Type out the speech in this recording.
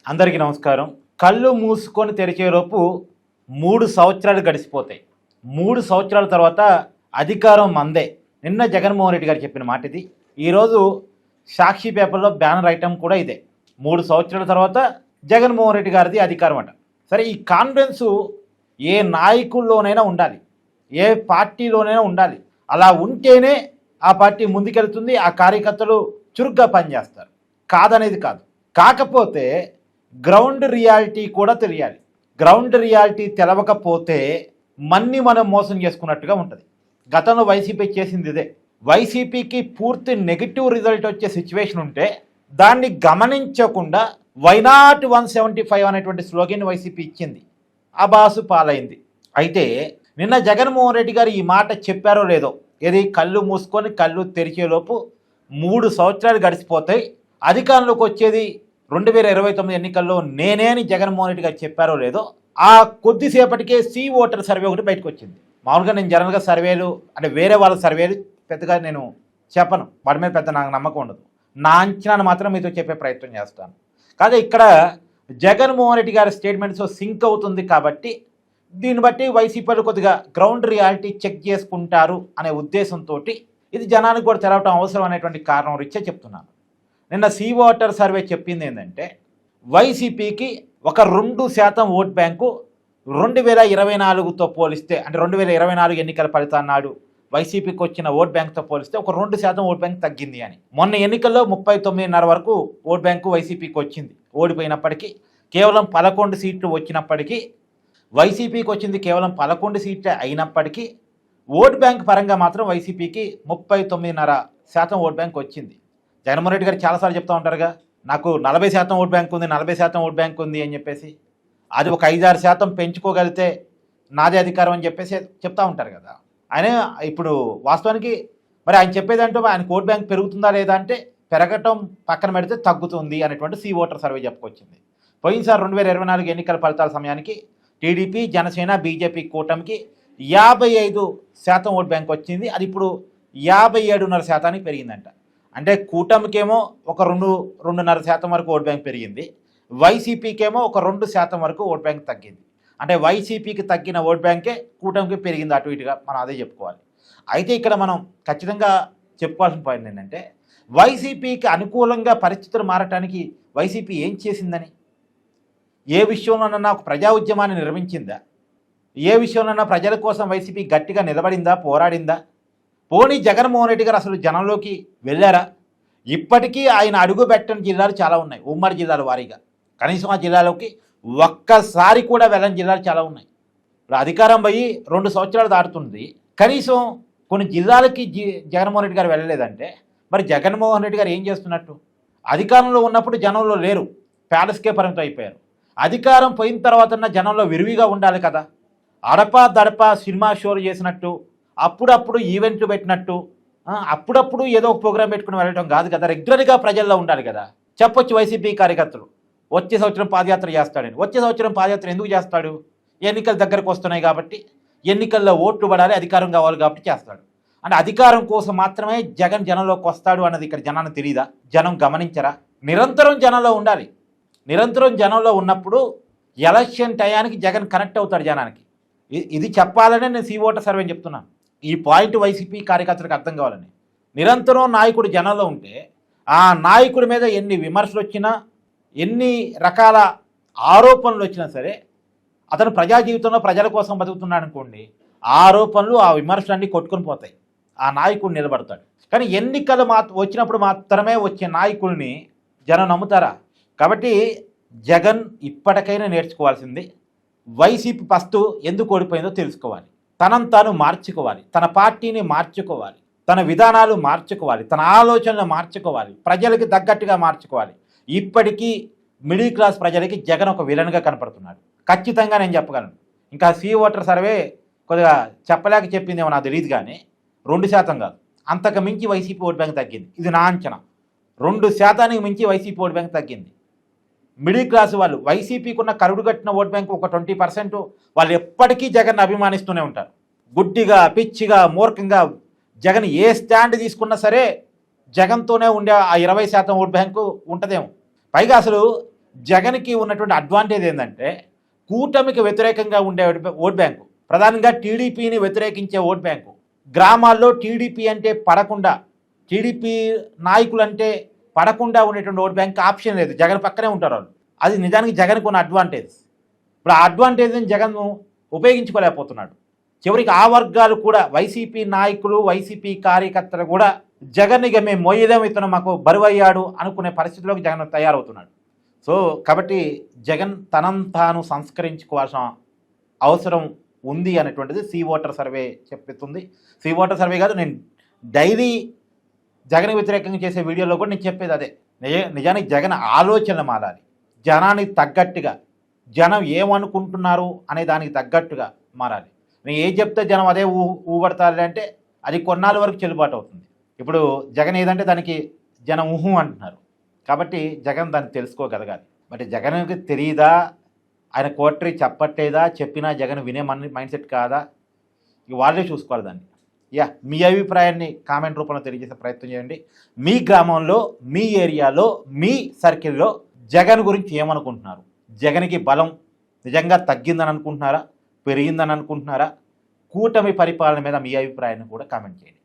అందరికీ నమస్కారం. కళ్ళు మూసుకొని తెరిచేలోపు 3 సంవత్సరాలు గడిచిపోతాయి. 3 సంవత్సరాల తర్వాత అధికారం మందే. నిన్న జగన్మోహన్ రెడ్డి గారు చెప్పిన మాట ఇది. ఈరోజు సాక్షి పేపర్లో బ్యానర్ ఐటమ్ కూడా ఇదే. 3 సంవత్సరాల తర్వాత జగన్మోహన్ రెడ్డి గారిది అధికారం అట. సరే, ఈ కాన్ఫిడెన్సు ఏ నాయకుల్లోనైనా ఉండాలి, ఏ పార్టీలోనైనా ఉండాలి. అలా ఉంటేనే ఆ పార్టీ ముందుకెళ్తుంది, ఆ కార్యకర్తలు చురుగ్గా పనిచేస్తారు. కాదనేది కాదు. కాకపోతే గ్రౌండ్ రియాలిటీ కూడా తెలియాలి. గ్రౌండ్ రియాలిటీ తెలవకపోతే మనం మోసం చేసుకున్నట్టుగా ఉంటుంది. గతంలో వైసీపీ చేసింది ఇదే. వైసీపీకి పూర్తి నెగిటివ్ రిజల్ట్ వచ్చే సిచ్యువేషన్ ఉంటే దాన్ని గమనించకుండా వైనాట్ 175 అనేటువంటి స్లోగన్ వైసీపీ ఇచ్చింది, అబాసు పాలైంది. అయితే నిన్న జగన్మోహన్ రెడ్డి గారు ఈ మాట చెప్పారో లేదో, ఏది కళ్ళు మూసుకొని కళ్ళు తెరిచేలోపు 3 సంవత్సరాలు గడిచిపోతాయి, అధికారంలోకి వచ్చేది 2029 ఎన్నికల్లో నేనే అని జగన్మోహన్ రెడ్డి గారు చెప్పారో లేదో, ఆ కొద్దిసేపటికే సి ఓటర్ సర్వే ఒకటి బయటకు వచ్చింది. మామూలుగా నేను జనరల్గా సర్వేలు అంటే వేరే వాళ్ళ సర్వేలు పెద్దగా నేను చెప్పను, వాటి మీద పెద్ద నాకు నమ్మకం ఉండదు. నా అంచనాను మాత్రం మీతో చెప్పే ప్రయత్నం చేస్తాను. కాదు, ఇక్కడ జగన్మోహన్ రెడ్డి గారి స్టేట్మెంట్స్ సింక్ అవుతుంది కాబట్టి దీన్ని బట్టి వైసీపీలు కొద్దిగా గ్రౌండ్ రియాలిటీ చెక్ చేసుకుంటారు అనే ఉద్దేశంతో ఇది జనానికి కూడా తెలవటం అవసరం అనేటువంటి కారణం రీత్యా చెప్తున్నాను. నిన్న సి ఓటర్ సర్వే చెప్పింది ఏంటంటే వైసీపీకి ఒక 2% ఓట్ బ్యాంకు 2024తో పోలిస్తే, అంటే 2024 ఎన్నికల ఫలితాల నాడు వైసీపీకి వచ్చిన ఓట్ బ్యాంక్తో పోలిస్తే ఒక 2% ఓట్ బ్యాంక్ తగ్గింది అని. మొన్న ఎన్నికల్లో 39.5 వరకు ఓట్ బ్యాంకు వైసీపీకి వచ్చింది. ఓడిపోయినప్పటికీ కేవలం 11 సీట్లు వచ్చినప్పటికీ, వైసీపీకి వచ్చింది కేవలం 11 సీట్లే అయినప్పటికీ ఓట్ బ్యాంక్ పరంగా మాత్రం వైసీపీకి 39.5% ఓట్ బ్యాంక్ వచ్చింది. జగన్మోహన్ రెడ్డి గారు చాలాసార్లు చెప్తూ ఉంటారుగా, నాకు 40% ఓట్ బ్యాంక్ ఉంది, 40% ఓట్ బ్యాంక్ ఉంది అని చెప్పేసి. అది ఒక 5-6% పెంచుకోగలిగితే నాదే అధికారం అని చెప్పేసి చెప్తూ ఉంటారు కదా. ఆయన ఇప్పుడు వాస్తవానికి మరి ఆయన చెప్పేదంటూ ఆయనకు ఓట్ బ్యాంక్ పెరుగుతుందా లేదా అంటే పెరగటం పక్కన పెడితే తగ్గుతుంది అనేటువంటి సి ఓటర్ సర్వే చెప్పుకొచ్చింది. పోయినసారి 2024 ఎన్నికల ఫలితాల సమయానికి టీడీపీ, జనసేన, బీజేపీ కూటమికి 55% ఓట్ బ్యాంక్ వచ్చింది. అది ఇప్పుడు 57.5% పెరిగిందంట. అంటే కూటమికేమో ఒక 2.5% వరకు ఓట్ బ్యాంక్ పెరిగింది, వైసీపీకేమో ఒక 2% వరకు ఓట్ బ్యాంక్ తగ్గింది. అంటే వైసీపీకి తగ్గిన ఓట్ బ్యాంకే కూటమికి పెరిగింది, అటు ఇటుగా మనం అదే చెప్పుకోవాలి. అయితే ఇక్కడ మనం ఖచ్చితంగా చెప్పుకోవాల్సిన పాయింట్ ఏంటంటే వైసీపీకి అనుకూలంగా పరిస్థితులు మారటానికి వైసీపీ ఏం చేసిందని, ఏ విషయంలోనన్నా ఒక ప్రజా ఉద్యమాన్ని నిర్వహించిందా, ఏ విషయంలోనన్నా ప్రజల కోసం వైసీపీ గట్టిగా నిలబడిందా, పోరాడిందా? పోనీ జగన్మోహన్ రెడ్డి గారు అసలు జనంలోకి వెళ్ళారా? ఇప్పటికీ ఆయన అడుగు పెట్టని జిల్లాలు చాలా ఉన్నాయి, ఉమ్మడి జిల్లాల వారీగా. కనీసం ఆ జిల్లాలోకి ఒక్కసారి కూడా వెళ్ళని జిల్లాలు చాలా ఉన్నాయి. ఇప్పుడు అధికారం పోయి 2 సంవత్సరాలు దాటుతుంది, కనీసం కొన్ని జిల్లాలకి జగన్మోహన్ రెడ్డి గారు వెళ్ళలేదంటే మరి జగన్మోహన్ రెడ్డి గారు ఏం చేస్తున్నట్టు? అధికారంలో ఉన్నప్పుడు జనంలో లేరు, ప్యాలెస్కే పరిమితం అయిపోయారు. అధికారం పోయిన తర్వాత జనంలో విరివిగా ఉండాలి కదా. అడపా దడపా సినిమా షోలు చేసినట్టు, అప్పుడప్పుడు ఈవెంట్లు పెట్టినట్టు, అప్పుడప్పుడు ఏదో ఒక ప్రోగ్రాం పెట్టుకుని వెళ్ళడం కాదు కదా. రెగ్యులర్గా ప్రజల్లో ఉండాలి కదా. చెప్పొచ్చు వైసీపీ కార్యకర్తలు వచ్చే సంవత్సరం పాదయాత్ర చేస్తాడని. వచ్చే సంవత్సరం పాదయాత్ర ఎందుకు చేస్తాడు? ఎన్నికలు దగ్గరకు వస్తున్నాయి కాబట్టి, ఎన్నికల్లో ఓట్లు పడాలి, అధికారం కావాలి కాబట్టి చేస్తాడు. అంటే అధికారం కోసం మాత్రమే జగన్ జనంలోకి వస్తాడు అన్నది ఇక్కడ జనానికి తెలియదా? జనం గమనించరా? నిరంతరం జనంలో ఉండాలి. నిరంతరం జనంలో ఉన్నప్పుడు ఎలక్షన్ టయానికి జగన్ కనెక్ట్ అవుతాడు జనానికి. ఇది చెప్పాలనే నేను సి ఓటర్ సర్వే చెప్తున్నాను. ఈ పాయింట్ వైసీపీ కార్యకర్తలకు అర్థం కావాలని. నిరంతరం నాయకుడు జనంలో ఉంటే ఆ నాయకుడి మీద ఎన్ని విమర్శలు వచ్చినా, ఎన్ని రకాల ఆరోపణలు వచ్చినా సరే, అతను ప్రజా జీవితంలో ప్రజల కోసం బతుకుతున్నాడు అనుకోండి, ఆ ఆరోపణలు, ఆ విమర్శలన్నీ కొట్టుకొని పోతాయి, ఆ నాయకుడు నిలబడతాడు. కానీ ఎన్నికలు వచ్చినప్పుడు మాత్రమే వచ్చే నాయకుల్ని జనం నమ్ముతారా? కాబట్టి జగన్ ఇప్పటికైనా నేర్చుకోవాల్సింది, వైసీపీ ఫస్ట్ ఎందుకు ఓడిపోయిందో తెలుసుకోవాలి, తనను తాను మార్చుకోవాలి, తన పార్టీని మార్చుకోవాలి, తన విధానాలు మార్చుకోవాలి, తన ఆలోచనలు మార్చుకోవాలి, ప్రజలకి తగ్గట్టుగా మార్చుకోవాలి. ఇప్పటికీ మిడిల్ క్లాస్ ప్రజలకి జగన్ ఒక విలన్గా కనపడుతున్నాడు, ఖచ్చితంగా నేను చెప్పగలను. ఇంకా సి ఓటర్ సర్వే కొద్దిగా చెప్పలేక చెప్పిందేమో నాకు తెలియదు, కానీ 2% కాదు, అంతకు మించి వైసీపీ ఓట్ బ్యాంక్ తగ్గింది. ఇది నా అంచనా. 2% మించి వైసీపీ ఓట్ బ్యాంక్ తగ్గింది. మిడిల్ క్లాస్ వాళ్ళు, వైసీపీకి ఉన్న కరుడు కట్టిన ఓట్ బ్యాంకు ఒక 20% వాళ్ళు ఎప్పటికీ జగన్ అభిమానిస్తూనే ఉంటారు. గుడ్డిగా, పిచ్చిగా, మూర్ఖంగా జగన్ ఏ స్టాండ్ తీసుకున్నా సరే జగన్తోనే ఉండే ఆ 20% ఓట్ బ్యాంకు ఉంటుందేమో. పైగా అసలు జగన్కి ఉన్నటువంటి అడ్వాంటేజ్ ఏంటంటే కూటమికి వ్యతిరేకంగా ఉండే ఓట్ బ్యాంకు, ప్రధానంగా టీడీపీని వ్యతిరేకించే ఓట్ బ్యాంకు. గ్రామాల్లో టీడీపీ అంటే పడకుండా, టీడీపీ నాయకులు అంటే పడకుండా ఉండేటువంటి ఓట్ బ్యాంక్ ఆప్షన్ లేదు. జగన్ పక్కనే ఉంటారు వాళ్ళు. అది నిజానికి జగన్కు ఉన్న అడ్వాంటేజ్. ఇప్పుడు ఆ అడ్వాంటేజ్ని జగన్ ఉపయోగించుకోలేకపోతున్నాడు. చివరికి ఆ వర్గాలు కూడా, వైసీపీ నాయకులు, వైసీపీ కార్యకర్తలు కూడా జగన్ ఇక మేము మోయేదేం ఇతను మాకు బరువయ్యాడు అనుకునే పరిస్థితిలోకి జగన్ తయారవుతున్నాడు. సో కాబట్టి జగన్ తాను సంస్కరించుకోవాల్సిన అవసరం ఉంది అనేటువంటిది సి ఓటర్ సర్వే చెప్తుంది. సి ఓటర్ సర్వే కాదు, నేను డైలీ జగన్ వ్యతిరేకంగా చేసే వీడియోలో కూడా నేను చెప్పేది అదే. నిజానికి జగన్ ఆలోచన మారాలి, జనానికి తగ్గట్టుగా, జనం ఏమనుకుంటున్నారు అనే దానికి తగ్గట్టుగా మారాలి. నేను ఏం చెప్తే జనం అదే ఊబడతారు అంటే అది కొన్నాళ్ళ వరకు చెల్లుబాటు అవుతుంది. ఇప్పుడు జగన్ ఏదంటే దానికి జనం ఊహు అంటున్నారు. కాబట్టి జగన్ దాన్ని తెలుసుకోగలగాలి. బట్ జగన్కి తెలియదా, ఆయన కోటరీ చెప్పట్లేదా, చెప్పినా జగన్ వినే మైండ్ సెట్ కాదా, ఇక వాళ్ళే చూసుకోవాలి దాన్ని. మీ అభిప్రాయాన్ని కామెంట్ రూపంలో తెలియజేసే ప్రయత్నం చేయండి. మీ గ్రామంలో, మీ ఏరియాలో, మీ సర్కిల్లో జగన్ గురించి ఏమనుకుంటున్నారు? జగన్కి బలం నిజంగా తగ్గిందని అనుకుంటున్నారా, పెరిగిందని అనుకుంటున్నారా? కూటమి పరిపాలన మీద మీ అభిప్రాయాన్ని కూడా కామెంట్ చేయండి.